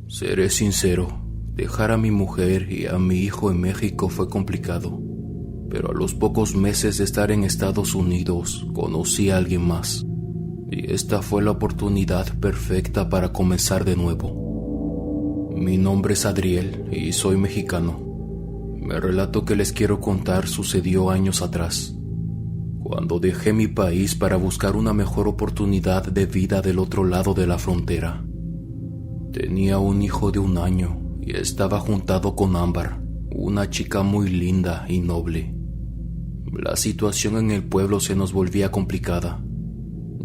Seré sincero, dejar a mi mujer y a mi hijo en México fue complicado, pero a los pocos meses de estar en Estados Unidos conocí a alguien más, y esta fue la oportunidad perfecta para comenzar de nuevo. Mi nombre es Adriel y soy mexicano. El relato que les quiero contar sucedió años atrás, cuando dejé mi país para buscar una mejor oportunidad de vida del otro lado de la frontera. Tenía un hijo de 1 año y estaba juntado con Ámbar, una chica muy linda y noble. La situación en el pueblo se nos volvía complicada.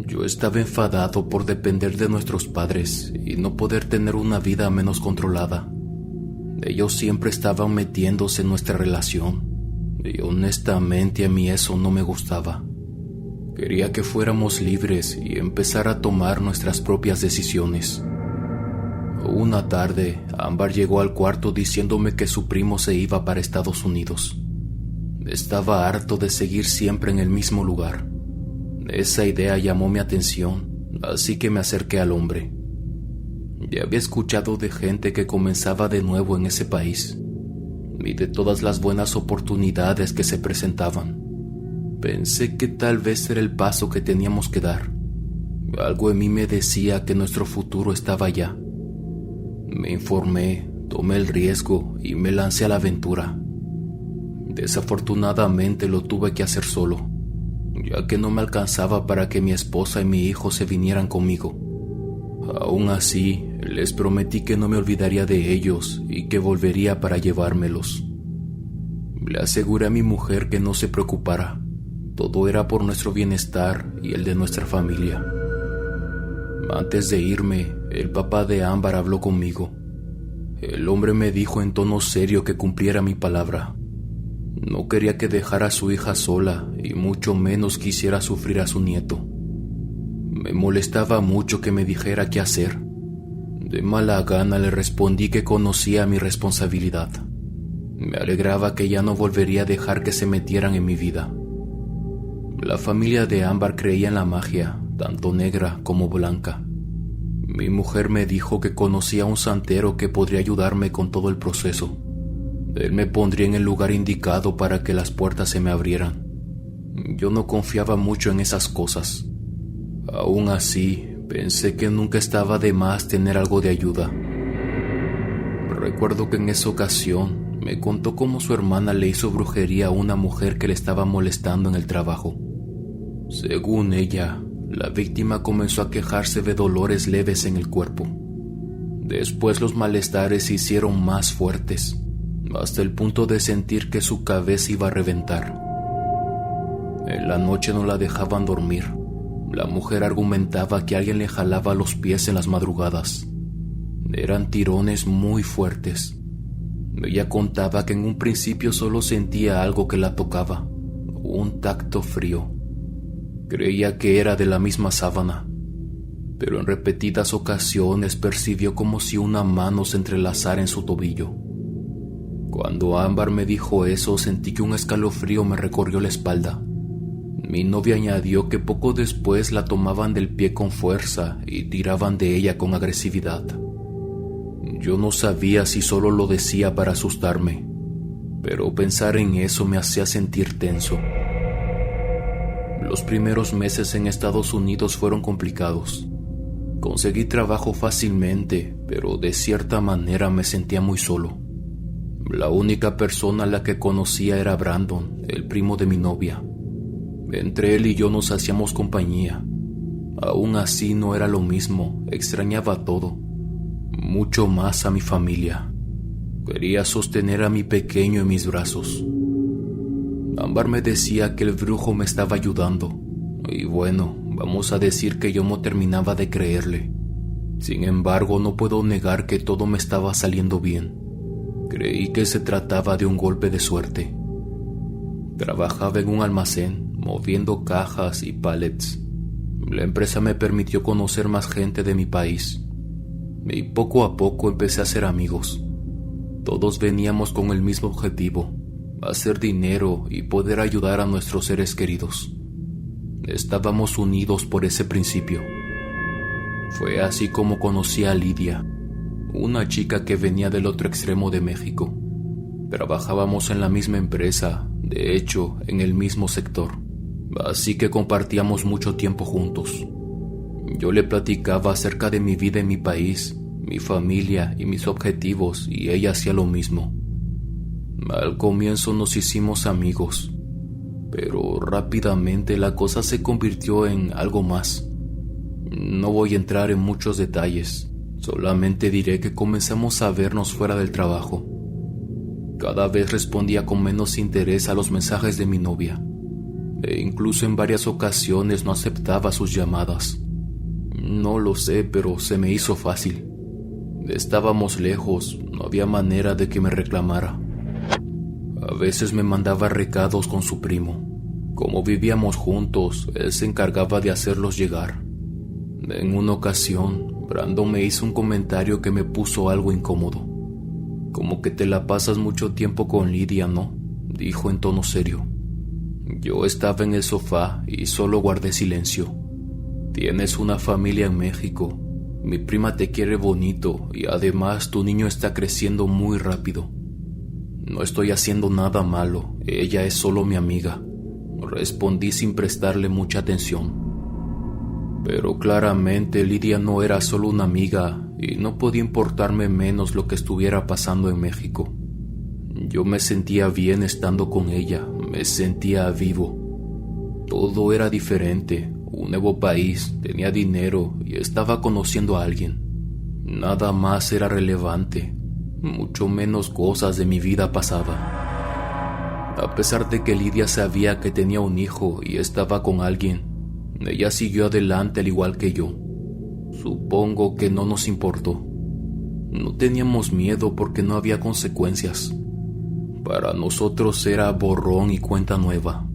Yo estaba enfadado por depender de nuestros padres y no poder tener una vida menos controlada. Ellos siempre estaban metiéndose en nuestra relación y honestamente a mí eso no me gustaba. Quería que fuéramos libres y empezar a tomar nuestras propias decisiones. Una tarde, Ámbar llegó al cuarto diciéndome que su primo se iba para Estados Unidos. Estaba harto de seguir siempre en el mismo lugar. Esa idea llamó mi atención, así que me acerqué al hombre. Ya había escuchado de gente que comenzaba de nuevo en ese país y de todas las buenas oportunidades que se presentaban. Pensé que tal vez era el paso que teníamos que dar. Algo en mí me decía que nuestro futuro estaba allá. Me informé, tomé el riesgo y me lancé a la aventura. Desafortunadamente lo tuve que hacer solo, ya que no me alcanzaba para que mi esposa y mi hijo se vinieran conmigo. Aún así, les prometí que no me olvidaría de ellos y que volvería para llevármelos. Le aseguré a mi mujer que no se preocupara. Todo era por nuestro bienestar y el de nuestra familia. Antes de irme, el papá de Ámbar habló conmigo. El hombre me dijo en tono serio que cumpliera mi palabra. No quería que dejara a su hija sola y mucho menos quisiera sufrir a su nieto. Me molestaba mucho que me dijera qué hacer. De mala gana le respondí que conocía mi responsabilidad. Me alegraba que ya no volvería a dejar que se metieran en mi vida. La familia de Ámbar creía en la magia, tanto negra como blanca. Mi mujer me dijo que conocía a un santero que podría ayudarme con todo el proceso. Él me pondría en el lugar indicado para que las puertas se me abrieran. Yo no confiaba mucho en esas cosas. Aún así, pensé que nunca estaba de más tener algo de ayuda. Recuerdo que en esa ocasión me contó cómo su hermana le hizo brujería a una mujer que le estaba molestando en el trabajo. Según ella, la víctima comenzó a quejarse de dolores leves en el cuerpo. Después los malestares se hicieron más fuertes, hasta el punto de sentir que su cabeza iba a reventar. En la noche no la dejaban dormir. La mujer argumentaba que alguien le jalaba los pies en las madrugadas. Eran tirones muy fuertes. Ella contaba que en un principio solo sentía algo que la tocaba, un tacto frío. Creía que era de la misma sábana, pero en repetidas ocasiones percibió como si una mano se entrelazara en su tobillo. Cuando Ámbar me dijo eso, sentí que un escalofrío me recorrió la espalda. Mi novia añadió que poco después la tomaban del pie con fuerza y tiraban de ella con agresividad. Yo no sabía si solo lo decía para asustarme, pero pensar en eso me hacía sentir tenso. Los primeros meses en Estados Unidos fueron complicados. Conseguí trabajo fácilmente, pero de cierta manera me sentía muy solo. La única persona a la que conocía era Brandon, el primo de mi novia. Entre él y yo nos hacíamos compañía. Aún así no era lo mismo, extrañaba todo, mucho más a mi familia. Quería sostener a mi pequeño en mis brazos. Ámbar me decía que el brujo me estaba ayudando, y bueno, vamos a decir que yo no terminaba de creerle. Sin embargo, no puedo negar que todo me estaba saliendo bien. Creí que se trataba de un golpe de suerte. Trabajaba en un almacén, moviendo cajas y pallets. La empresa me permitió conocer más gente de mi país, y poco a poco empecé a hacer amigos. Todos veníamos con el mismo objetivo: hacer dinero y poder ayudar a nuestros seres queridos. Estábamos unidos por ese principio. Fue así como conocí a Lidia, una chica que venía del otro extremo de México. Trabajábamos en la misma empresa, de hecho, en el mismo sector, así que compartíamos mucho tiempo juntos. Yo le platicaba acerca de mi vida en mi país, mi familia y mis objetivos, y ella hacía lo mismo. Al comienzo nos hicimos amigos, pero rápidamente la cosa se convirtió en algo más. No voy a entrar en muchos detalles, solamente diré que comenzamos a vernos fuera del trabajo. Cada vez respondía con menos interés a los mensajes de mi novia, e incluso en varias ocasiones no aceptaba sus llamadas. No lo sé, pero se me hizo fácil. Estábamos lejos, no había manera de que me reclamara. A veces me mandaba recados con su primo. Como vivíamos juntos, él se encargaba de hacerlos llegar. En una ocasión, Brandon me hizo un comentario que me puso algo incómodo. Como que te la pasas mucho tiempo con Lidia, ¿no? Dijo en tono serio. Yo estaba en el sofá y solo guardé silencio. Tienes una familia en México. Mi prima te quiere bonito y además tu niño está creciendo muy rápido. No estoy haciendo nada malo, ella es solo mi amiga. Respondí sin prestarle mucha atención. Pero claramente Lidia no era solo una amiga y no podía importarme menos lo que estuviera pasando en México. Yo me sentía bien estando con ella, me sentía vivo. Todo era diferente, un nuevo país, tenía dinero y estaba conociendo a alguien. Nada más era relevante, mucho menos cosas de mi vida pasada. A pesar de que Lidia sabía que tenía un hijo y estaba con alguien, ella siguió adelante al igual que yo. Supongo que no nos importó. No teníamos miedo porque no había consecuencias. Para nosotros era borrón y cuenta nueva.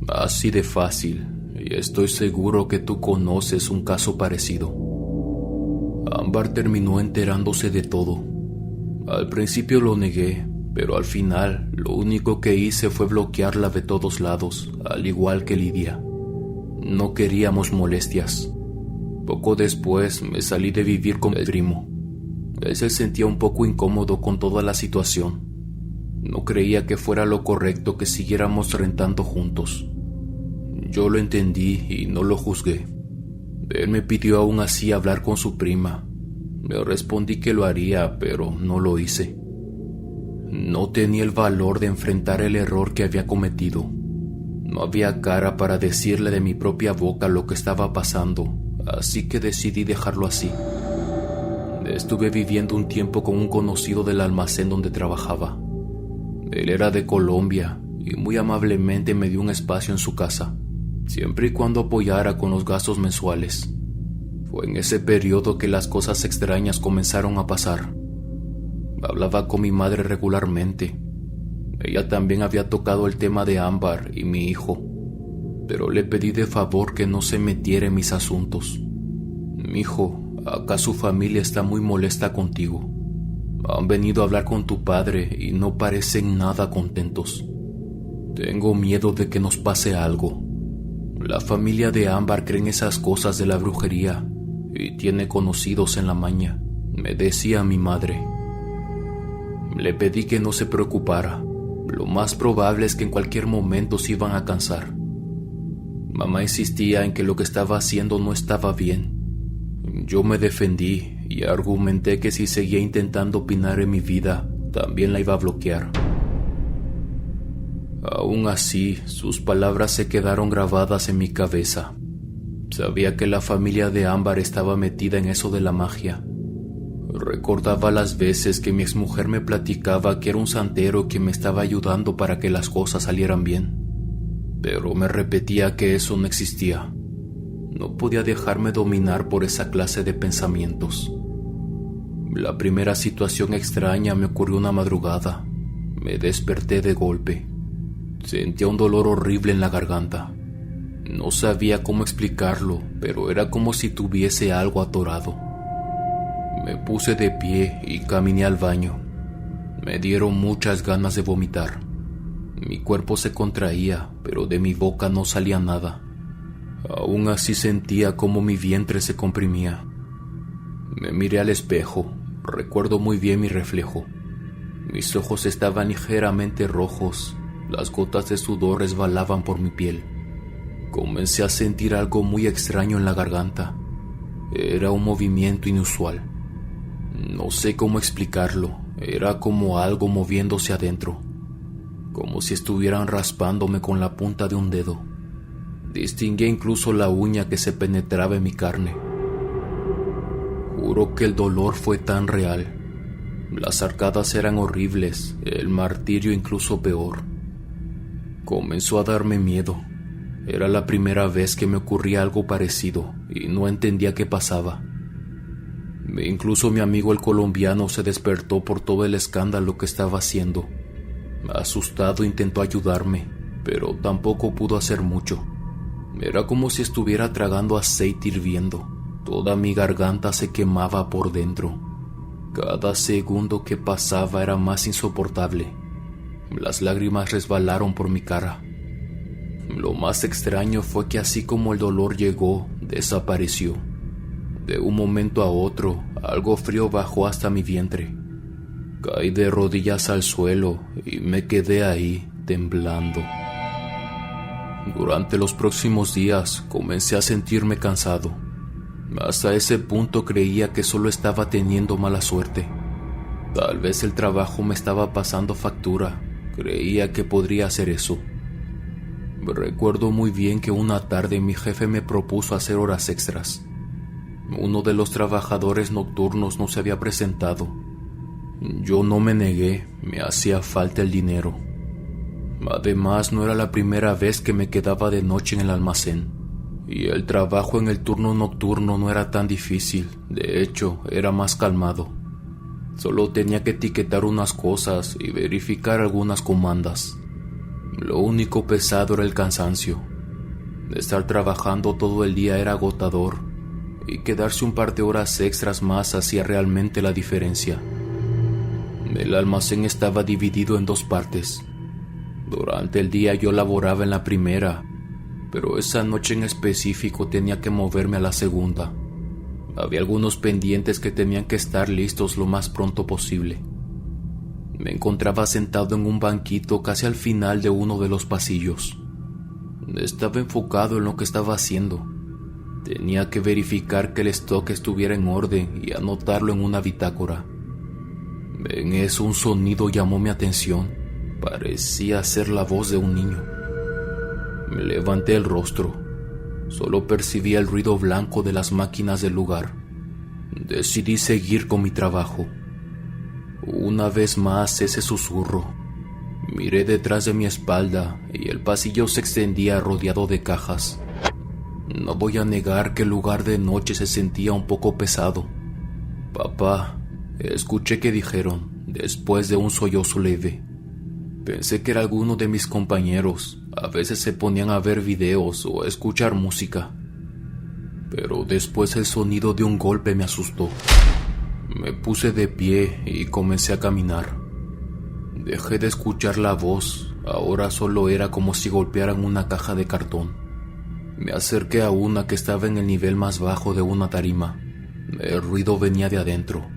Así de fácil, y estoy seguro que tú conoces un caso parecido. Ámbar terminó enterándose de todo. Al principio lo negué, pero al final lo único que hice fue bloquearla de todos lados, al igual que Lidia. No queríamos molestias. Poco después me salí de vivir con el primo. Él se sentía un poco incómodo con toda la situación. No creía que fuera lo correcto que siguiéramos rentando juntos. Yo lo entendí y no lo juzgué. Él me pidió aún así hablar con su prima. Me respondí que lo haría, pero no lo hice. No tenía el valor de enfrentar el error que había cometido. No había cara para decirle de mi propia boca lo que estaba pasando, así que decidí dejarlo así. Estuve viviendo un tiempo con un conocido del almacén donde trabajaba. Él era de Colombia y muy amablemente me dio un espacio en su casa, siempre y cuando apoyara con los gastos mensuales. Fue en ese periodo que las cosas extrañas comenzaron a pasar. Hablaba con mi madre regularmente. Ella también había tocado el tema de Ámbar y mi hijo, pero le pedí de favor que no se metiera en mis asuntos. Mijo, acá su familia está muy molesta contigo. Han venido a hablar con tu padre y no parecen nada contentos. Tengo miedo de que nos pase algo. La familia de Ámbar cree en esas cosas de la brujería y tiene conocidos en la maña, me decía mi madre. Le pedí que no se preocupara. Lo más probable es que en cualquier momento se iban a cansar. Mamá insistía en que lo que estaba haciendo no estaba bien. Yo me defendí y argumenté que si seguía intentando opinar en mi vida, también la iba a bloquear. Aún así, sus palabras se quedaron grabadas en mi cabeza. Sabía que la familia de Ámbar estaba metida en eso de la magia. Recordaba las veces que mi exmujer me platicaba que era un santero que me estaba ayudando para que las cosas salieran bien. Pero me repetía que eso no existía. No podía dejarme dominar por esa clase de pensamientos. La primera situación extraña me ocurrió una madrugada. Me desperté de golpe. Sentía un dolor horrible en la garganta. No sabía cómo explicarlo, pero era como si tuviese algo atorado. Me puse de pie y caminé al baño. Me dieron muchas ganas de vomitar. Mi cuerpo se contraía, pero de mi boca no salía nada. Aún así sentía como mi vientre se comprimía. Me miré al espejo Recuerdo muy bien mi reflejo. Mis ojos estaban ligeramente rojos, las gotas de sudor resbalaban por mi piel. Comencé a sentir algo muy extraño en la garganta. Era un movimiento inusual. No sé cómo explicarlo, era como algo moviéndose adentro, como si estuvieran raspándome con la punta de un dedo. Distinguía incluso la uña que se penetraba en mi carne. Juro que el dolor fue tan real. Las arcadas eran horribles, el martirio incluso peor. Comenzó a darme miedo. Era la primera vez que me ocurría algo parecido y no entendía qué pasaba. Incluso mi amigo el colombiano se despertó por todo el escándalo que estaba haciendo. Asustado intentó ayudarme, pero tampoco pudo hacer mucho. Era como si estuviera tragando aceite hirviendo. Toda mi garganta se quemaba por dentro. Cada segundo que pasaba era más insoportable. Las lágrimas resbalaron por mi cara. Lo más extraño fue que así como el dolor llegó, desapareció. De un momento a otro, algo frío bajó hasta mi vientre. Caí de rodillas al suelo y me quedé ahí, temblando. Durante los próximos días comencé a sentirme cansado. Hasta ese punto creía que solo estaba teniendo mala suerte. Tal vez el trabajo me estaba pasando factura. Creía que podría hacer eso. Recuerdo muy bien que una tarde mi jefe me propuso hacer horas extras. Uno de los trabajadores nocturnos no se había presentado. Yo no me negué, me hacía falta el dinero. Además, no era la primera vez que me quedaba de noche en el almacén. Y el trabajo en el turno nocturno no era tan difícil, de hecho, era más calmado. Solo tenía que etiquetar unas cosas y verificar algunas comandas. Lo único pesado era el cansancio. Estar trabajando todo el día era agotador, y quedarse un par de horas extras más hacía realmente la diferencia. El almacén estaba dividido en dos partes. Durante el día yo laboraba en la primera, pero esa noche en específico tenía que moverme a la segunda. Había algunos pendientes que tenían que estar listos lo más pronto posible. Me encontraba sentado en un banquito casi al final de uno de los pasillos. Estaba enfocado en lo que estaba haciendo. Tenía que verificar que el stock estuviera en orden y anotarlo en una bitácora. En eso un sonido llamó mi atención. Parecía ser la voz de un niño. Me levanté el rostro. Solo percibía el ruido blanco de las máquinas del lugar. Decidí seguir con mi trabajo. Una vez más ese susurro. Miré detrás de mi espalda y el pasillo se extendía rodeado de cajas. No voy a negar que el lugar de noche se sentía un poco pesado. Papá, escuché que dijeron, después de un sollozo leve. Pensé que era alguno de mis compañeros. A veces se ponían a ver videos o a escuchar música. Pero después el sonido de un golpe me asustó. Me puse de pie y comencé a caminar. Dejé de escuchar la voz. Ahora solo era como si golpearan una caja de cartón. Me acerqué a una que estaba en el nivel más bajo de una tarima. El ruido venía de adentro.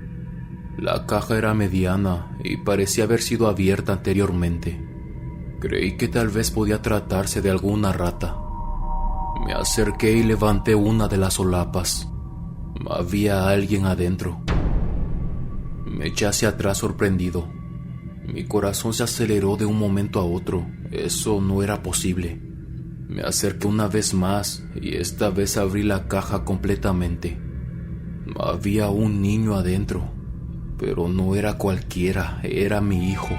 La caja era mediana y parecía haber sido abierta anteriormente. Creí que tal vez podía tratarse de alguna rata. Me acerqué y levanté una de las solapas. Había alguien adentro. Me eché hacia atrás sorprendido. Mi corazón se aceleró de un momento a otro. Eso no era posible. Me acerqué una vez más y esta vez abrí la caja completamente. Había un niño adentro, pero no era cualquiera, era mi hijo.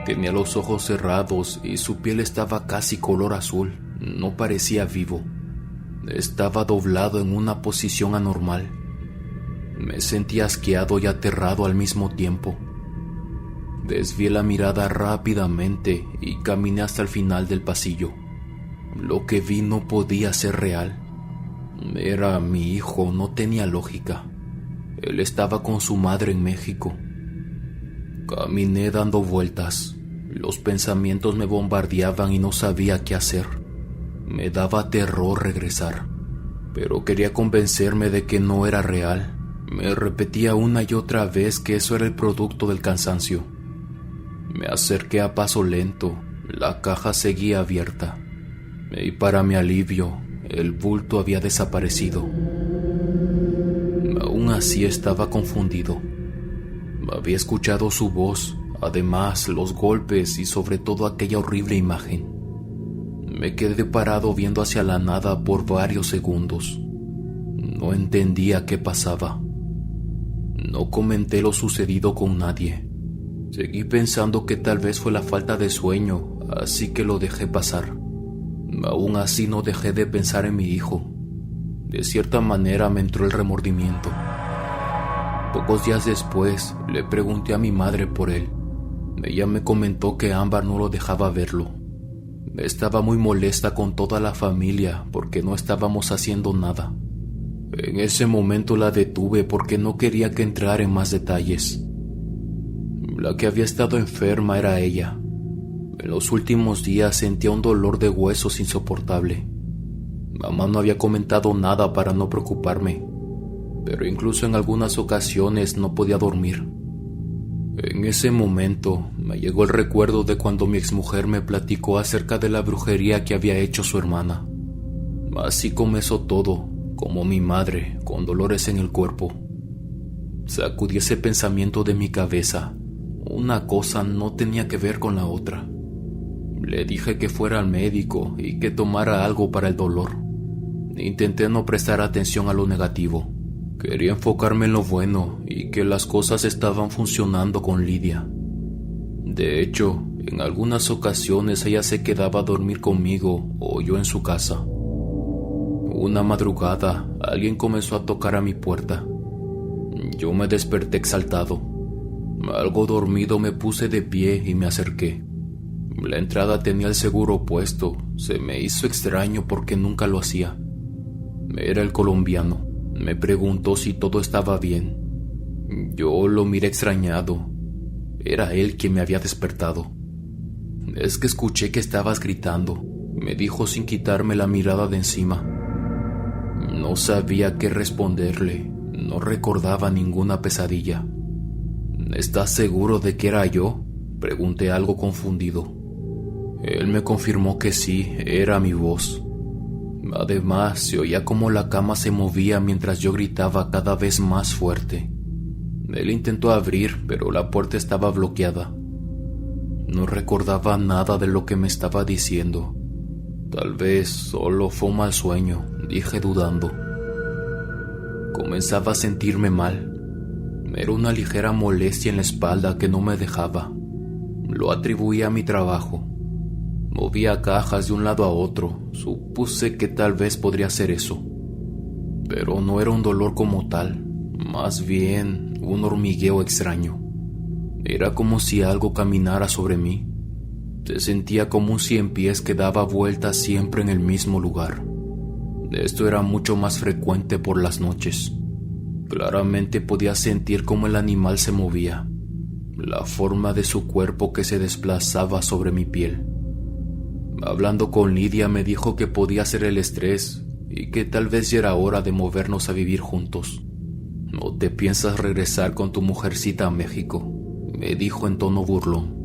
Tenía los ojos cerrados y su piel estaba casi color azul, no parecía vivo. Estaba doblado en una posición anormal. Me sentí asqueado y aterrado al mismo tiempo. Desvié la mirada rápidamente y caminé hasta el final del pasillo. Lo que vi no podía ser real. Era mi hijo, no tenía lógica. Él estaba con su madre en México. Caminé dando vueltas. Los pensamientos me bombardeaban y no sabía qué hacer. Me daba terror regresar, pero quería convencerme de que no era real. Me repetía una y otra vez que eso era el producto del cansancio. Me acerqué a paso lento. La caja seguía abierta. Y para mi alivio, el bulto había desaparecido. Aún así estaba confundido. Había escuchado su voz, además los golpes y sobre todo aquella horrible imagen. Me quedé parado viendo hacia la nada por varios segundos. No entendía qué pasaba. No comenté lo sucedido con nadie. Seguí pensando que tal vez fue la falta de sueño, así que lo dejé pasar. Aún así no dejé de pensar en mi hijo. De cierta manera me entró el remordimiento. Pocos días después le pregunté a mi madre por él. Ella me comentó que Ámbar no lo dejaba verlo. Estaba muy molesta con toda la familia porque no estábamos haciendo nada. En ese momento la detuve porque no quería que entrara en más detalles. La que había estado enferma era ella. En los últimos días sentía un dolor de huesos insoportable. Mamá no había comentado nada para no preocuparme, pero incluso en algunas ocasiones no podía dormir. En ese momento me llegó el recuerdo de cuando mi exmujer me platicó acerca de la brujería que había hecho su hermana. Así comenzó todo, como mi madre, con dolores en el cuerpo. Sacudí ese pensamiento de mi cabeza. Una cosa no tenía que ver con la otra. Le dije que fuera al médico y que tomara algo para el dolor. Intenté no prestar atención a lo negativo. Quería enfocarme en lo bueno y que las cosas estaban funcionando con Lidia. De hecho, en algunas ocasiones ella se quedaba a dormir conmigo o yo en su casa. Una madrugada, alguien comenzó a tocar a mi puerta. Yo me desperté exaltado. Algo dormido me puse de pie y me acerqué. La entrada tenía el seguro puesto. Se me hizo extraño porque nunca lo hacía. Era el colombiano. Me preguntó si todo estaba bien. Yo lo miré extrañado. Era él quien me había despertado. Es que escuché que estabas gritando, me dijo sin quitarme la mirada de encima. No sabía qué responderle. No recordaba ninguna pesadilla. ¿Estás seguro de que era yo?, pregunté algo confundido. Él me confirmó que sí, era mi voz. Además, se oía como la cama se movía mientras yo gritaba cada vez más fuerte. Él intentó abrir, pero la puerta estaba bloqueada. No recordaba nada de lo que me estaba diciendo. Tal vez solo fue un mal sueño, dije dudando. Comenzaba a sentirme mal. Era una ligera molestia en la espalda que no me dejaba. Lo atribuía a mi trabajo. Movía cajas de un lado a otro. Supuse que tal vez podría ser eso. Pero no era un dolor como tal, más bien un hormigueo extraño. Era como si algo caminara sobre mí. Se sentía como un ciempiés que daba vueltas siempre en el mismo lugar. Esto era mucho más frecuente por las noches. Claramente podía sentir cómo el animal se movía, la forma de su cuerpo que se desplazaba sobre mi piel. Hablando con Lidia me dijo que podía ser el estrés y que tal vez ya era hora de movernos a vivir juntos. ¿No te piensas regresar con tu mujercita a México?, me dijo en tono burlón.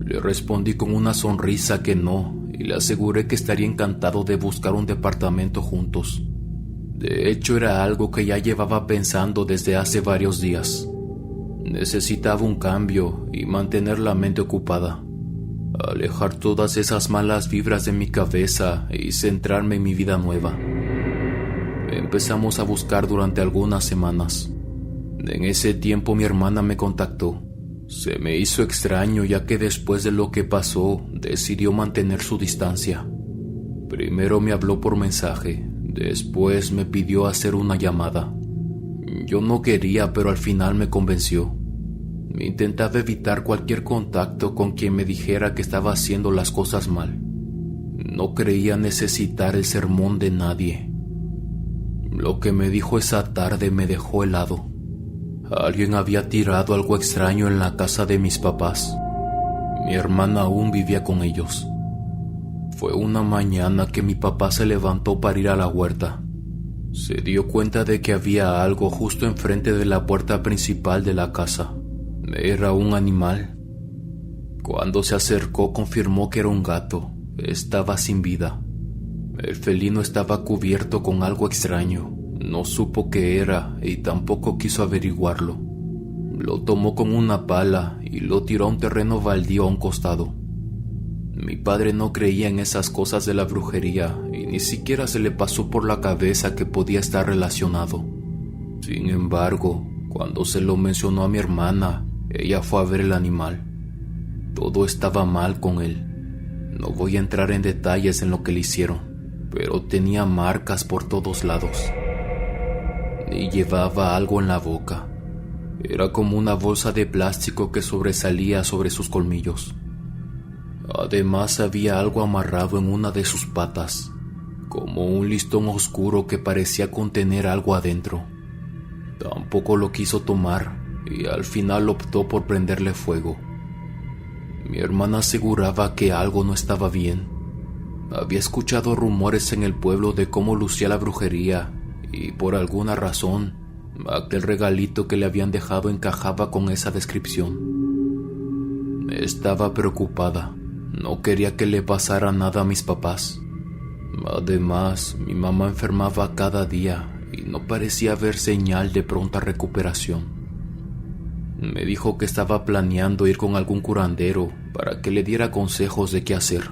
Le respondí con una sonrisa que no, y le aseguré que estaría encantado de buscar un departamento juntos. De hecho, era algo que ya llevaba pensando desde hace varios días. Necesitaba un cambio y mantener la mente ocupada, alejar todas esas malas vibras de mi cabeza y centrarme en mi vida nueva. Empezamos a buscar durante algunas semanas. En ese tiempo mi hermana me contactó. Se me hizo extraño ya que después de lo que pasó decidió mantener su distancia. Primero me habló por mensaje, después me pidió hacer una llamada. Yo no quería, pero al final me convenció. Intentaba evitar cualquier contacto con quien me dijera que estaba haciendo las cosas mal. No creía necesitar el sermón de nadie. Lo que me dijo esa tarde me dejó helado. Alguien había tirado algo extraño en la casa de mis papás. Mi hermana aún vivía con ellos. Fue una mañana que mi papá se levantó para ir a la huerta. Se dio cuenta de que había algo justo enfrente de la puerta principal de la casa. Era un animal. Cuando se acercó, confirmó que era un gato. Estaba sin vida. El felino estaba cubierto con algo extraño. No supo qué era y tampoco quiso averiguarlo. Lo tomó con una pala y lo tiró a un terreno baldío a un costado. Mi padre no creía en esas cosas de la brujería y ni siquiera se le pasó por la cabeza que podía estar relacionado. Sin embargo, cuando se lo mencionó a mi hermana, ella fue a ver el animal. Todo estaba mal con él. No voy a entrar en detalles en lo que le hicieron, pero tenía marcas por todos lados. Y llevaba algo en la boca. Era como una bolsa de plástico que sobresalía sobre sus colmillos. Además había algo amarrado en una de sus patas, como un listón oscuro que parecía contener algo adentro. Tampoco lo quiso tomar y al final optó por prenderle fuego. Mi hermana aseguraba que algo no estaba bien. Había escuchado rumores en el pueblo de cómo lucía la brujería y por alguna razón aquel regalito que le habían dejado encajaba con esa descripción. Estaba preocupada. No quería que le pasara nada a mis papás. Además, mi mamá enfermaba cada día y no parecía haber señal de pronta recuperación. Me dijo que estaba planeando ir con algún curandero para que le diera consejos de qué hacer.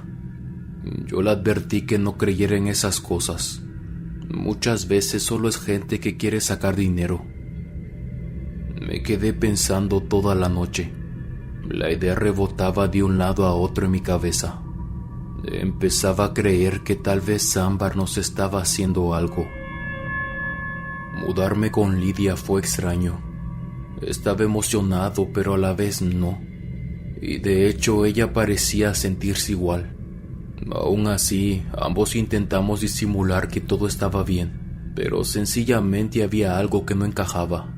Yo le advertí que no creyera en esas cosas. Muchas veces solo es gente que quiere sacar dinero. Me quedé pensando toda la noche. La idea rebotaba de un lado a otro en mi cabeza. Empezaba a creer que tal vez Ámbar nos estaba haciendo algo. Mudarme con Lidia fue extraño. Estaba emocionado, pero a la vez no. Y de hecho ella parecía sentirse igual. Aún así, ambos intentamos disimular que todo estaba bien, pero sencillamente había algo que no encajaba.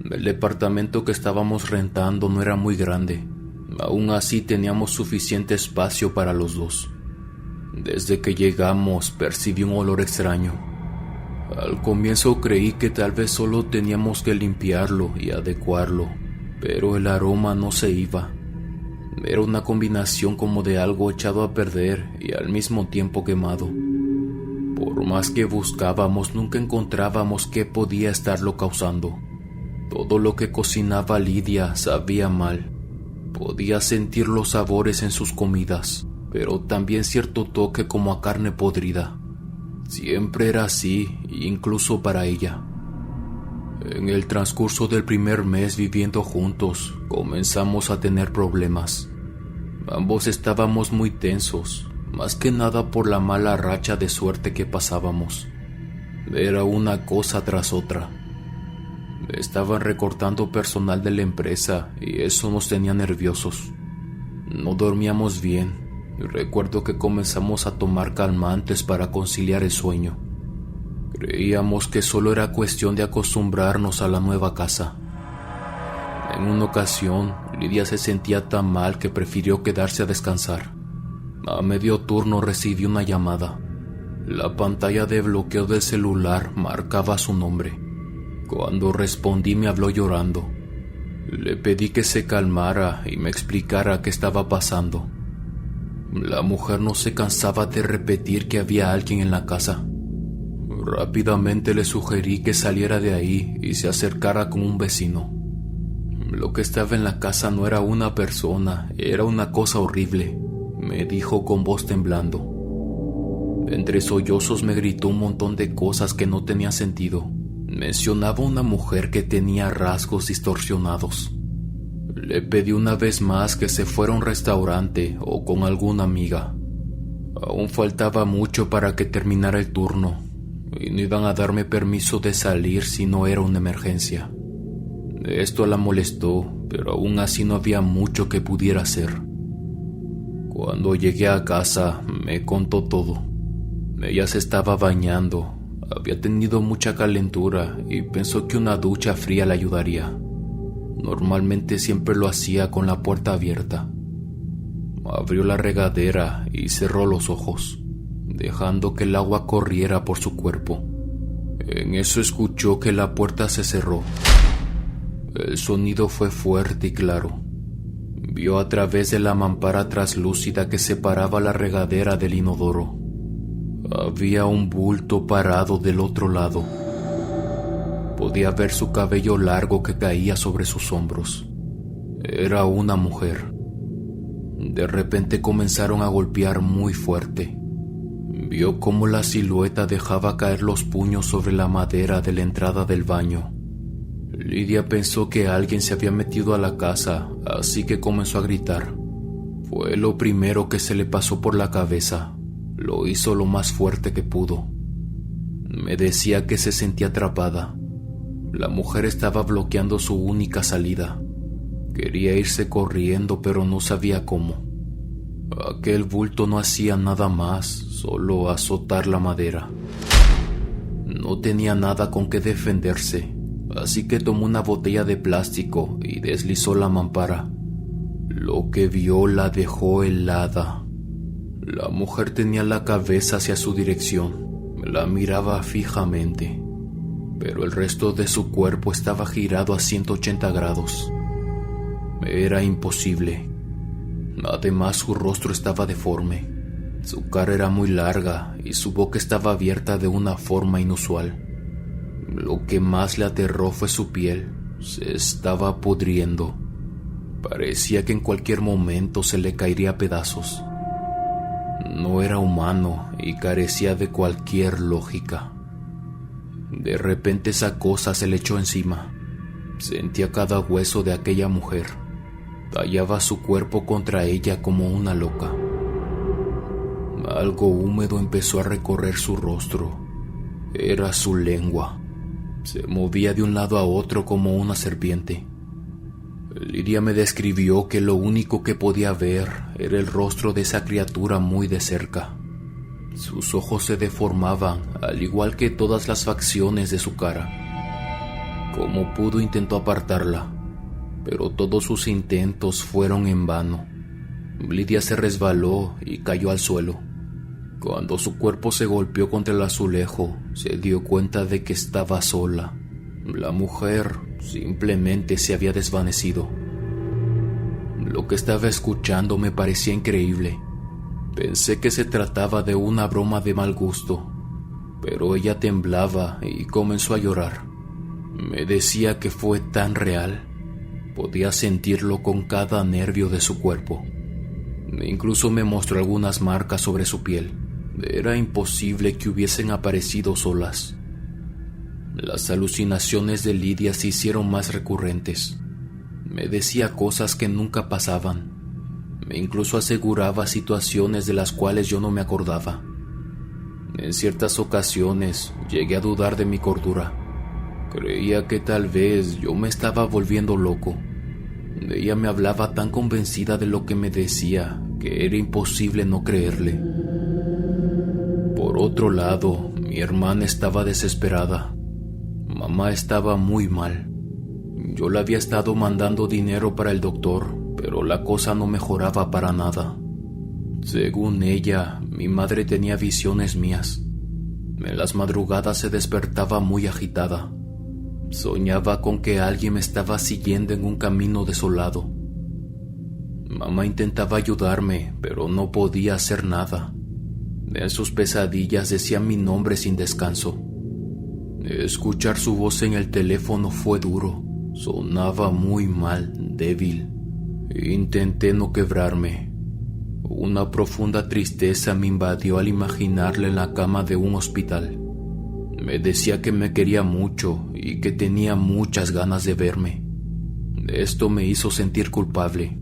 El departamento que estábamos rentando no era muy grande. Aún así teníamos suficiente espacio para los dos. Desde que llegamos percibí un olor extraño. Al comienzo creí que tal vez solo teníamos que limpiarlo y adecuarlo, pero el aroma no se iba. Era una combinación como de algo echado a perder y al mismo tiempo quemado. Por más que buscábamos, nunca encontrábamos qué podía estarlo causando. Todo lo que cocinaba Lidia sabía mal. Podía sentir los sabores en sus comidas, pero también cierto toque como a carne podrida. Siempre era así, incluso para ella. En el transcurso del primer mes viviendo juntos, comenzamos a tener problemas. Ambos estábamos muy tensos, más que nada por la mala racha de suerte que pasábamos. Era una cosa tras otra. Estaban recortando personal de la empresa y eso nos tenía nerviosos. No dormíamos bien. Recuerdo que comenzamos a tomar calmantes para conciliar el sueño. Creíamos que solo era cuestión de acostumbrarnos a la nueva casa. En una ocasión, Lidia se sentía tan mal que prefirió quedarse a descansar. A medio turno recibí una llamada. La pantalla de bloqueo del celular marcaba su nombre. Cuando respondí me habló llorando. Le pedí que se calmara y me explicara qué estaba pasando. La mujer no se cansaba de repetir que había alguien en la casa. Rápidamente le sugerí que saliera de ahí y se acercara con un vecino. Lo que estaba en la casa no era una persona, era una cosa horrible, me dijo con voz temblando. Entre sollozos me gritó un montón de cosas que no tenían sentido. Mencionaba una mujer que tenía rasgos distorsionados. Le pedí una vez más que se fuera a un restaurante o con alguna amiga. Aún faltaba mucho para que terminara el turno y no iban a darme permiso de salir si no era una emergencia. Esto la molestó, pero aún así no había mucho que pudiera hacer. Cuando llegué a casa me contó todo. Ella se estaba bañando. Había tenido mucha calentura y pensó que una ducha fría le ayudaría. Normalmente siempre lo hacía con la puerta abierta. Abrió la regadera y cerró los ojos, dejando que el agua corriera por su cuerpo. En eso escuchó que la puerta se cerró. El sonido fue fuerte y claro. Vio a través de la mampara traslúcida que separaba la regadera del inodoro. Había un bulto parado del otro lado. Podía ver su cabello largo que caía sobre sus hombros. Era una mujer. De repente comenzaron a golpear muy fuerte. Vio cómo la silueta dejaba caer los puños sobre la madera de la entrada del baño. Lidia pensó que alguien se había metido a la casa, así que comenzó a gritar. Fue lo primero que se le pasó por la cabeza. Lo hizo lo más fuerte que pudo. Me decía que se sentía atrapada. La mujer estaba bloqueando su única salida. Quería irse corriendo, pero no sabía cómo. Aquel bulto no hacía nada más, solo azotar la madera. No tenía nada con que defenderse, así que tomó una botella de plástico y deslizó la mampara. Lo que vio la dejó helada. La mujer tenía la cabeza hacia su dirección. La miraba fijamente, pero el resto de su cuerpo estaba girado a 180 grados. Era imposible. Además, su rostro estaba deforme. Su cara era muy larga y su boca estaba abierta de una forma inusual. Lo que más le aterró fue su piel. Se estaba pudriendo. Parecía que en cualquier momento se le caería a pedazos. No era humano y carecía de cualquier lógica. De repente esa cosa se le echó encima. Sentía cada hueso de aquella mujer. Tallaba su cuerpo contra ella como una loca. Algo húmedo empezó a recorrer su rostro. Era su lengua. Se movía de un lado a otro como una serpiente. Lidia me describió que lo único que podía ver era el rostro de esa criatura muy de cerca. Sus ojos se deformaban, al igual que todas las facciones de su cara. Como pudo intentó apartarla, pero todos sus intentos fueron en vano. Lidia se resbaló y cayó al suelo. Cuando su cuerpo se golpeó contra el azulejo, se dio cuenta de que estaba sola. La mujer simplemente se había desvanecido. Lo que estaba escuchando me parecía increíble. Pensé que se trataba de una broma de mal gusto, pero ella temblaba y comenzó a llorar. Me decía que fue tan real. Podía sentirlo con cada nervio de su cuerpo. Incluso me mostró algunas marcas sobre su piel. Era imposible que hubiesen aparecido solas. Las alucinaciones de Lidia se hicieron más recurrentes. Me decía cosas que nunca pasaban. Me incluso aseguraba situaciones de las cuales yo no me acordaba. En ciertas ocasiones llegué a dudar de mi cordura. Creía que tal vez yo me estaba volviendo loco. Ella me hablaba tan convencida de lo que me decía que era imposible no creerle. Por otro lado, mi hermana estaba desesperada. Mamá estaba muy mal. Yo le había estado mandando dinero para el doctor, pero la cosa no mejoraba para nada. Según ella, mi madre tenía visiones mías. En las madrugadas se despertaba muy agitada. Soñaba con que alguien me estaba siguiendo en un camino desolado. Mamá intentaba ayudarme, pero no podía hacer nada. En sus pesadillas decía mi nombre sin descanso. Escuchar su voz en el teléfono fue duro. Sonaba muy mal, débil. Intenté no quebrarme. Una profunda tristeza me invadió al imaginarla en la cama de un hospital. Me decía que me quería mucho y que tenía muchas ganas de verme. Esto me hizo sentir culpable.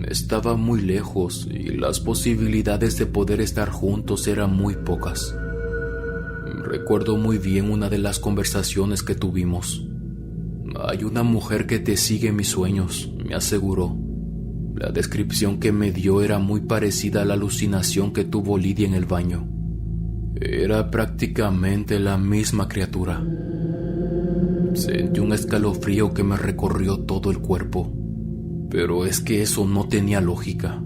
Estaba muy lejos y las posibilidades de poder estar juntos eran muy pocas. Recuerdo muy bien una de las conversaciones que tuvimos. Hay una mujer que te sigue en mis sueños, me aseguró. La descripción que me dio era muy parecida a la alucinación que tuvo Lidia en el baño. Era prácticamente la misma criatura. Sentí un escalofrío que me recorrió todo el cuerpo. Pero es que eso no tenía lógica.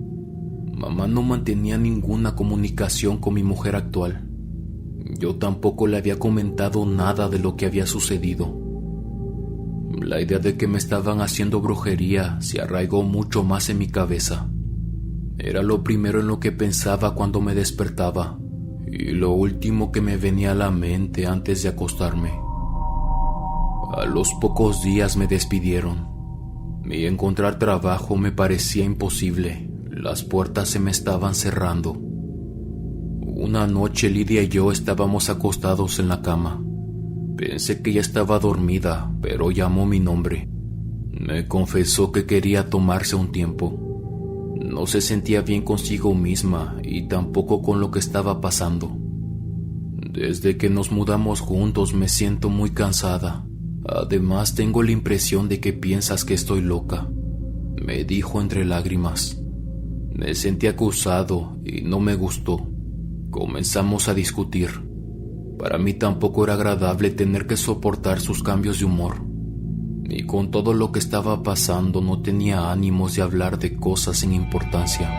Mamá no mantenía ninguna comunicación con mi mujer actual. Yo tampoco le había comentado nada de lo que había sucedido. La idea de que me estaban haciendo brujería se arraigó mucho más en mi cabeza. Era lo primero en lo que pensaba cuando me despertaba y lo último que me venía a la mente antes de acostarme. A los pocos días me despidieron y encontrar trabajo me parecía imposible. Las puertas se me estaban cerrando. Una noche Lidia y yo estábamos acostados en la cama. Pensé que ya estaba dormida, pero llamó mi nombre. Me confesó que quería tomarse un tiempo. No se sentía bien consigo misma y tampoco con lo que estaba pasando. Desde que nos mudamos juntos me siento muy cansada. Además tengo la impresión de que piensas que estoy loca, me dijo entre lágrimas. Me sentí acusado y no me gustó. Comenzamos a discutir. Para mí tampoco era agradable tener que soportar sus cambios de humor. Y con todo lo que estaba pasando no tenía ánimos de hablar de cosas sin importancia.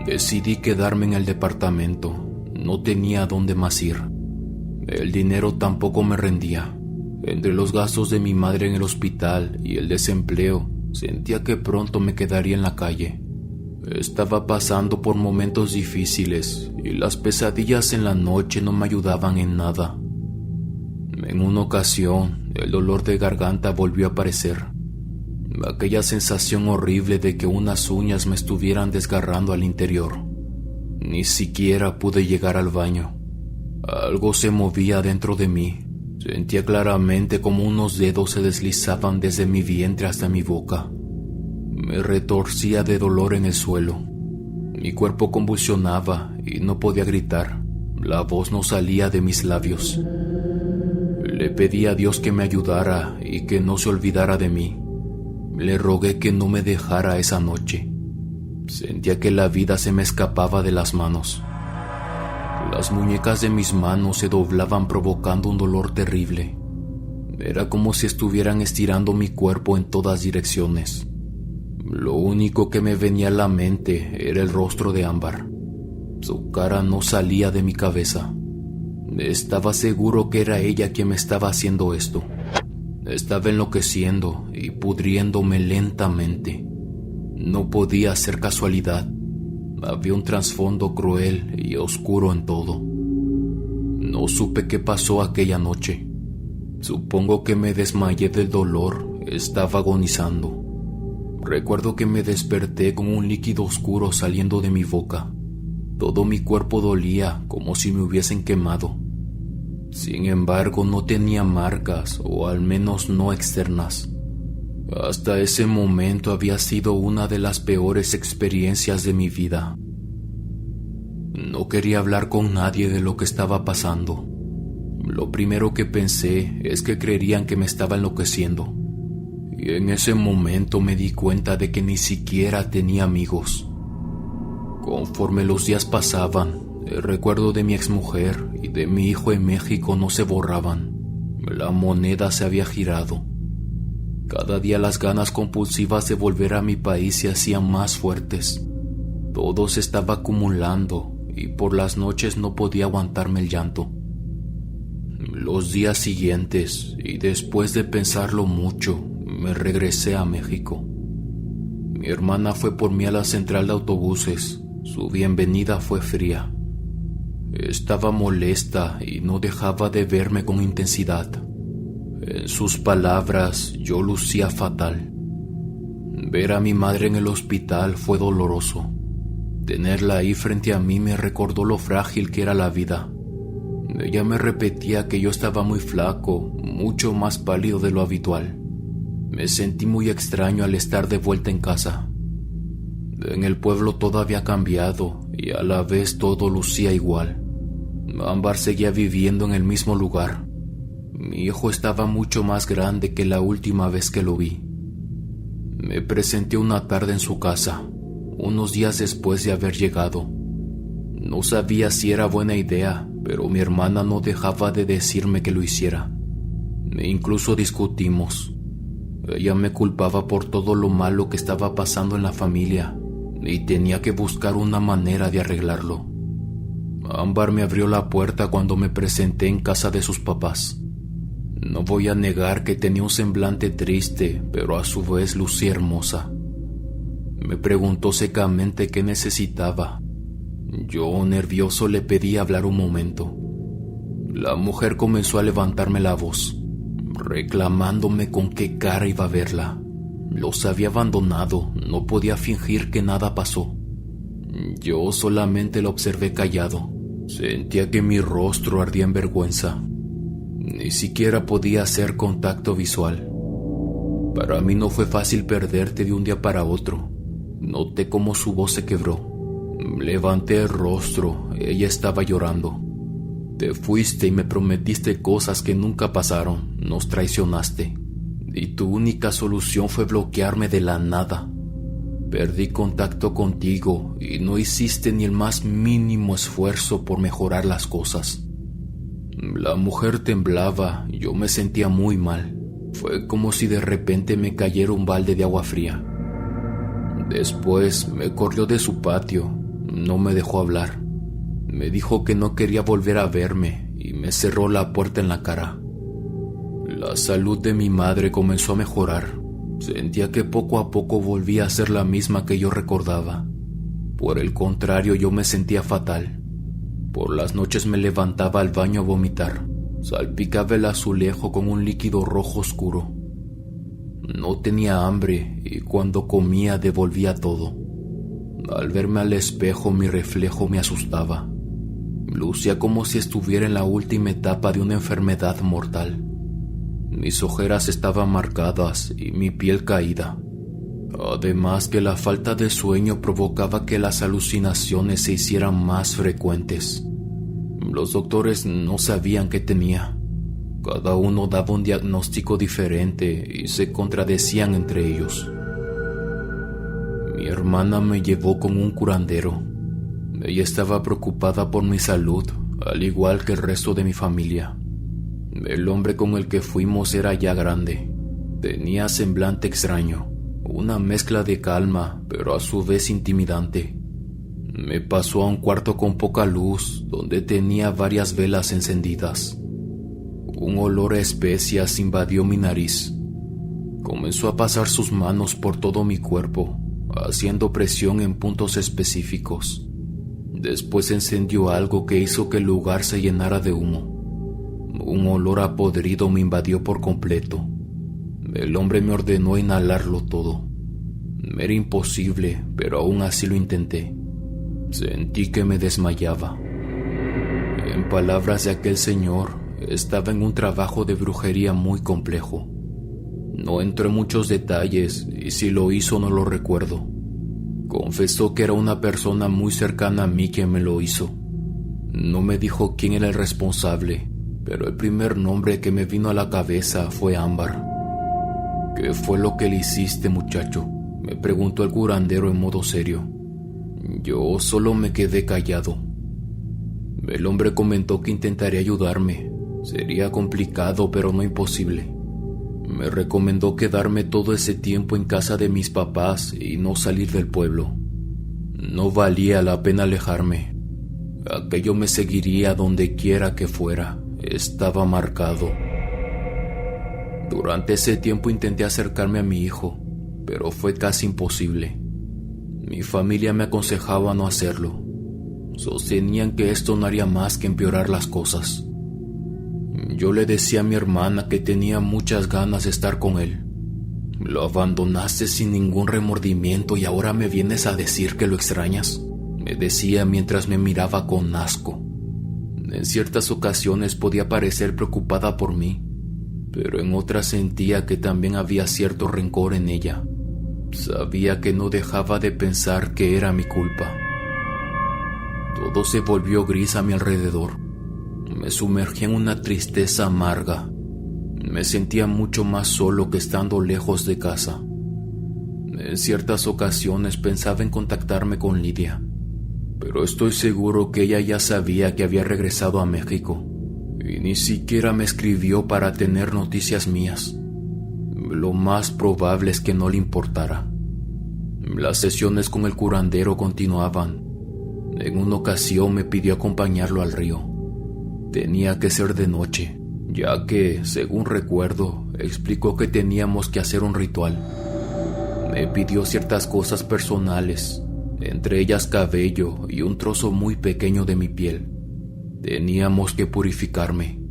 Decidí quedarme en el departamento. No tenía a dónde más ir. El dinero tampoco me rendía. Entre los gastos de mi madre en el hospital y el desempleo, sentía que pronto me quedaría en la calle. Estaba pasando por momentos difíciles y las pesadillas en la noche no me ayudaban en nada. En una ocasión, el dolor de garganta volvió a aparecer. Aquella sensación horrible de que unas uñas me estuvieran desgarrando al interior. Ni siquiera pude llegar al baño. Algo se movía dentro de mí. Sentía claramente como unos dedos se deslizaban desde mi vientre hasta mi boca. Me retorcía de dolor en el suelo. Mi cuerpo convulsionaba y no podía gritar. La voz no salía de mis labios. Le pedí a Dios que me ayudara y que no se olvidara de mí. Le rogué que no me dejara esa noche. Sentía que la vida se me escapaba de las manos. Las muñecas de mis manos se doblaban provocando un dolor terrible. Era como si estuvieran estirando mi cuerpo en todas direcciones. Lo único que me venía a la mente era el rostro de Ámbar. Su cara no salía de mi cabeza. Estaba seguro que era ella quien me estaba haciendo esto. Estaba enloqueciendo y pudriéndome lentamente. No podía ser casualidad. Había un trasfondo cruel y oscuro en todo. No supe qué pasó aquella noche. Supongo que me desmayé del dolor. Estaba agonizando. Recuerdo que me desperté con un líquido oscuro saliendo de mi boca. Todo mi cuerpo dolía como si me hubiesen quemado. Sin embargo, no tenía marcas, o al menos no externas. Hasta ese momento había sido una de las peores experiencias de mi vida. No quería hablar con nadie de lo que estaba pasando. Lo primero que pensé es que creerían que me estaba enloqueciendo. Y en ese momento me di cuenta de que ni siquiera tenía amigos. Conforme los días pasaban, el recuerdo de mi exmujer y de mi hijo en México no se borraban. La moneda se había girado. Cada día las ganas compulsivas de volver a mi país se hacían más fuertes. Todo se estaba acumulando y por las noches no podía aguantarme el llanto. Los días siguientes, y después de pensarlo mucho, me regresé a México. Mi hermana fue por mí a la central de autobuses. Su bienvenida fue fría. Estaba molesta y no dejaba de verme con intensidad. En sus palabras, yo lucía fatal. Ver a mi madre en el hospital fue doloroso. Tenerla ahí frente a mí me recordó lo frágil que era la vida. Ella me repetía que yo estaba muy flaco, mucho más pálido de lo habitual. Me sentí muy extraño al estar de vuelta en casa. En el pueblo todo había cambiado y a la vez todo lucía igual. Ámbar seguía viviendo en el mismo lugar. Mi hijo estaba mucho más grande que la última vez que lo vi. Me presenté una tarde en su casa, unos días después de haber llegado. No sabía si era buena idea, pero mi hermana no dejaba de decirme que lo hiciera. E incluso discutimos. Ella me culpaba por todo lo malo que estaba pasando en la familia y tenía que buscar una manera de arreglarlo. Ámbar me abrió la puerta cuando me presenté en casa de sus papás. No voy a negar que tenía un semblante triste, pero a su vez lucía hermosa. Me preguntó secamente qué necesitaba. Yo, nervioso, le pedí hablar un momento. La mujer comenzó a levantarme la voz, reclamándome con qué cara iba a verla. Los había abandonado, no podía fingir que nada pasó. Yo solamente la observé callado. Sentía que mi rostro ardía en vergüenza. Ni siquiera podía hacer contacto visual. Para mí no fue fácil perderte de un día para otro. Noté cómo su voz se quebró. Levanté el rostro, ella estaba llorando. Te fuiste y me prometiste cosas que nunca pasaron, nos traicionaste. Y tu única solución fue bloquearme de la nada. Perdí contacto contigo y no hiciste ni el más mínimo esfuerzo por mejorar las cosas. La mujer temblaba, yo me sentía muy mal. Fue como si de repente me cayera un balde de agua fría. Después me corrió de su patio, no me dejó hablar. Me dijo que no quería volver a verme y me cerró la puerta en la cara. La salud de mi madre comenzó a mejorar. Sentía que poco a poco volvía a ser la misma que yo recordaba. Por el contrario, yo me sentía fatal. Por las noches me levantaba al baño a vomitar. Salpicaba el azulejo con un líquido rojo oscuro. No tenía hambre y cuando comía devolvía todo. Al verme al espejo, mi reflejo me asustaba. Lucía como si estuviera en la última etapa de una enfermedad mortal. Mis ojeras estaban marcadas y mi piel caída. Además que la falta de sueño provocaba que las alucinaciones se hicieran más frecuentes. Los doctores no sabían qué tenía. Cada uno daba un diagnóstico diferente y se contradecían entre ellos. Mi hermana me llevó con un curandero. Ella estaba preocupada por mi salud, al igual que el resto de mi familia. El hombre con el que fuimos era ya grande. Tenía semblante extraño, una mezcla de calma, pero a su vez intimidante. Me pasó a un cuarto con poca luz, donde tenía varias velas encendidas. Un olor a especias invadió mi nariz. Comenzó a pasar sus manos por todo mi cuerpo, haciendo presión en puntos específicos. Después encendió algo que hizo que el lugar se llenara de humo. Un olor a podrido me invadió por completo. El hombre me ordenó inhalarlo todo. Me era imposible, pero aún así lo intenté. Sentí que me desmayaba. En palabras de aquel señor, estaba en un trabajo de brujería muy complejo. No entró en muchos detalles y si lo hizo no lo recuerdo. Confesó que era una persona muy cercana a mí quien me lo hizo. No me dijo quién era el responsable, pero el primer nombre que me vino a la cabeza fue Ámbar. ¿Qué fue lo que le hiciste, muchacho?, me preguntó el curandero en modo serio. Yo solo me quedé callado. El hombre comentó que intentaría ayudarme. Sería complicado, pero no imposible. Me recomendó quedarme todo ese tiempo en casa de mis papás y no salir del pueblo. No valía la pena alejarme. Aquello me seguiría donde quiera que fuera. Estaba marcado. Durante ese tiempo intenté acercarme a mi hijo, pero fue casi imposible. Mi familia me aconsejaba no hacerlo. Sostenían que esto no haría más que empeorar las cosas. Yo le decía a mi hermana que tenía muchas ganas de estar con él. Lo abandonaste sin ningún remordimiento y ahora me vienes a decir que lo extrañas, me decía mientras me miraba con asco. En ciertas ocasiones podía parecer preocupada por mí, pero en otras sentía que también había cierto rencor en ella. Sabía que no dejaba de pensar que era mi culpa. Todo se volvió gris a mi alrededor. Me sumergí en una tristeza amarga. Me sentía mucho más solo que estando lejos de casa. En ciertas ocasiones pensaba en contactarme con Lidia, pero estoy seguro que ella ya sabía que había regresado a México y ni siquiera me escribió para tener noticias mías. Lo más probable es que no le importara. Las sesiones con el curandero continuaban. En una ocasión me pidió acompañarlo al río. Tenía que ser de noche, ya que, según recuerdo, explicó que teníamos que hacer un ritual. Me pidió ciertas cosas personales, entre ellas cabello y un trozo muy pequeño de mi piel. Teníamos que purificarme.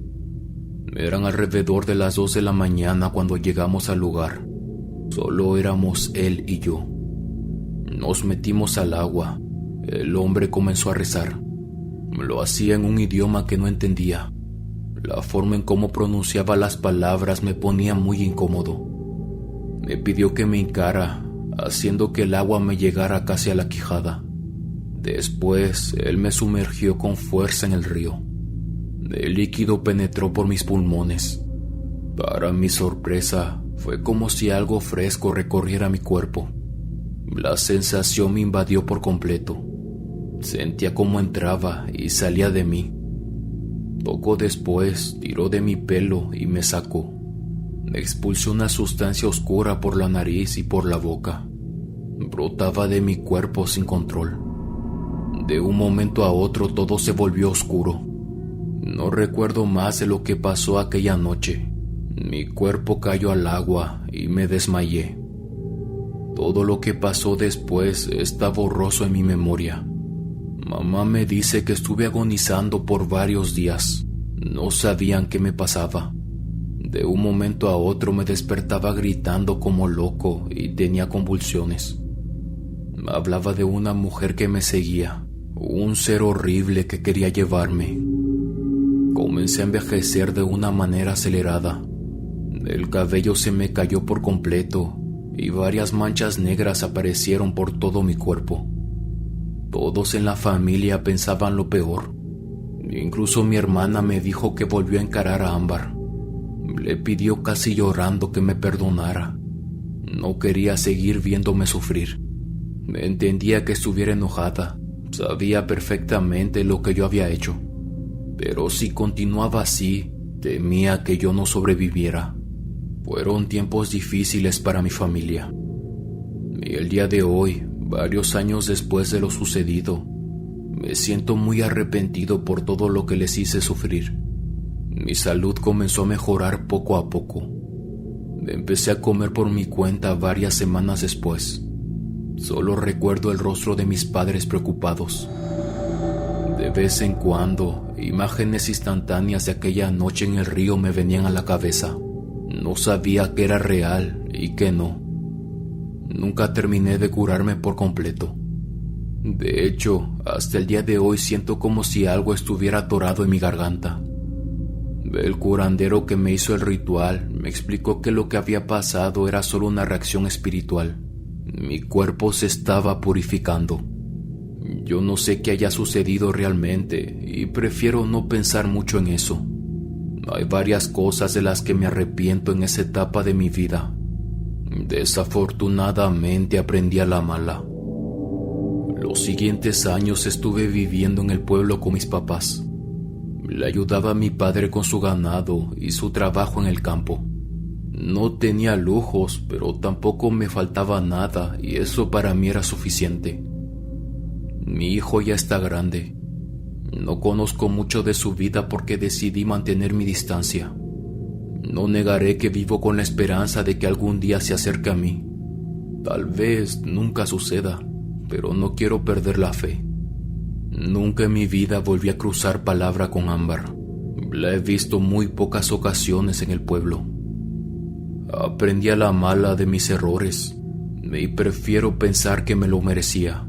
Eran alrededor de las 2 de la mañana cuando llegamos al lugar. Solo éramos él y yo. Nos metimos al agua. El hombre comenzó a rezar. Lo hacía en un idioma que no entendía. La forma en cómo pronunciaba las palabras me ponía muy incómodo. Me pidió que me hincara, haciendo que el agua me llegara casi a la quijada. Después, él me sumergió con fuerza en el río. El líquido penetró por mis pulmones. Para mi sorpresa, fue como si algo fresco recorriera mi cuerpo. La sensación me invadió por completo. Sentía cómo entraba y salía de mí. Poco después, tiró de mi pelo y me sacó. Expulsó una sustancia oscura por la nariz y por la boca. Brotaba de mi cuerpo sin control. De un momento a otro todo se volvió oscuro. No recuerdo más de lo que pasó aquella noche. Mi cuerpo cayó al agua y me desmayé. Todo lo que pasó después está borroso en mi memoria. Mamá me dice que estuve agonizando por varios días. No sabían qué me pasaba. De un momento a otro me despertaba gritando como loco y tenía convulsiones. Hablaba de una mujer que me seguía, un ser horrible que quería llevarme. Comencé a envejecer de una manera acelerada. El cabello se me cayó por completo y varias manchas negras aparecieron por todo mi cuerpo. Todos en la familia pensaban lo peor. Incluso mi hermana me dijo que volvió a encarar a Ámbar. Le pidió casi llorando que me perdonara. No quería seguir viéndome sufrir. Entendía que estuviera enojada. Sabía perfectamente lo que yo había hecho. Pero si continuaba así, temía que yo no sobreviviera. Fueron tiempos difíciles para mi familia. Y el día de hoy, varios años después de lo sucedido, me siento muy arrepentido por todo lo que les hice sufrir. Mi salud comenzó a mejorar poco a poco. Empecé a comer por mi cuenta varias semanas después. Solo recuerdo el rostro de mis padres preocupados. De vez en cuando, imágenes instantáneas de aquella noche en el río me venían a la cabeza. No sabía qué era real y qué no. Nunca terminé de curarme por completo. De hecho, hasta el día de hoy siento como si algo estuviera atorado en mi garganta. El curandero que me hizo el ritual me explicó que lo que había pasado era solo una reacción espiritual. Mi cuerpo se estaba purificando. Yo no sé qué haya sucedido realmente y prefiero no pensar mucho en eso. Hay varias cosas de las que me arrepiento en esa etapa de mi vida. Desafortunadamente aprendí a la mala. Los siguientes años estuve viviendo en el pueblo con mis papás. Le ayudaba a mi padre con su ganado y su trabajo en el campo. No tenía lujos, pero tampoco me faltaba nada y eso para mí era suficiente. Mi hijo ya está grande. No conozco mucho de su vida porque decidí mantener mi distancia. No negaré que vivo con la esperanza de que algún día se acerque a mí. Tal vez nunca suceda, pero no quiero perder la fe. Nunca en mi vida volví a cruzar palabra con Ámbar. La he visto muy pocas ocasiones en el pueblo. Aprendí a la mala de mis errores y prefiero pensar que me lo merecía.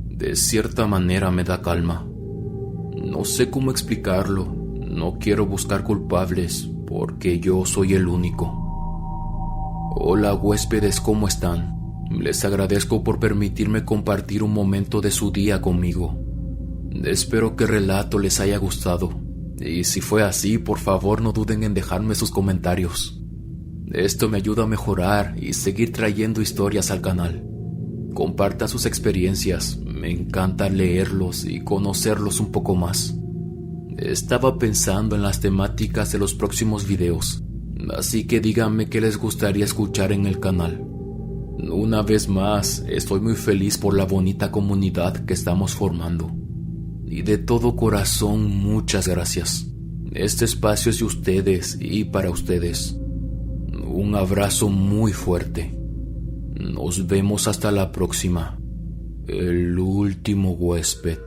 De cierta manera me da calma. No sé cómo explicarlo. No quiero buscar culpables porque yo soy el único. Hola huéspedes, ¿cómo están? Les agradezco por permitirme compartir un momento de su día conmigo. Espero que el relato les haya gustado. Y si fue así, por favor no duden en dejarme sus comentarios. Esto me ayuda a mejorar y seguir trayendo historias al canal. Compartan sus experiencias, me encanta leerlos y conocerlos un poco más. Estaba pensando en las temáticas de los próximos videos, así que díganme qué les gustaría escuchar en el canal. Una vez más, estoy muy feliz por la bonita comunidad que estamos formando. y de todo corazón muchas gracias. Este espacio es de ustedes y para ustedes. Un abrazo muy fuerte. Nos vemos hasta la próxima. El último huésped.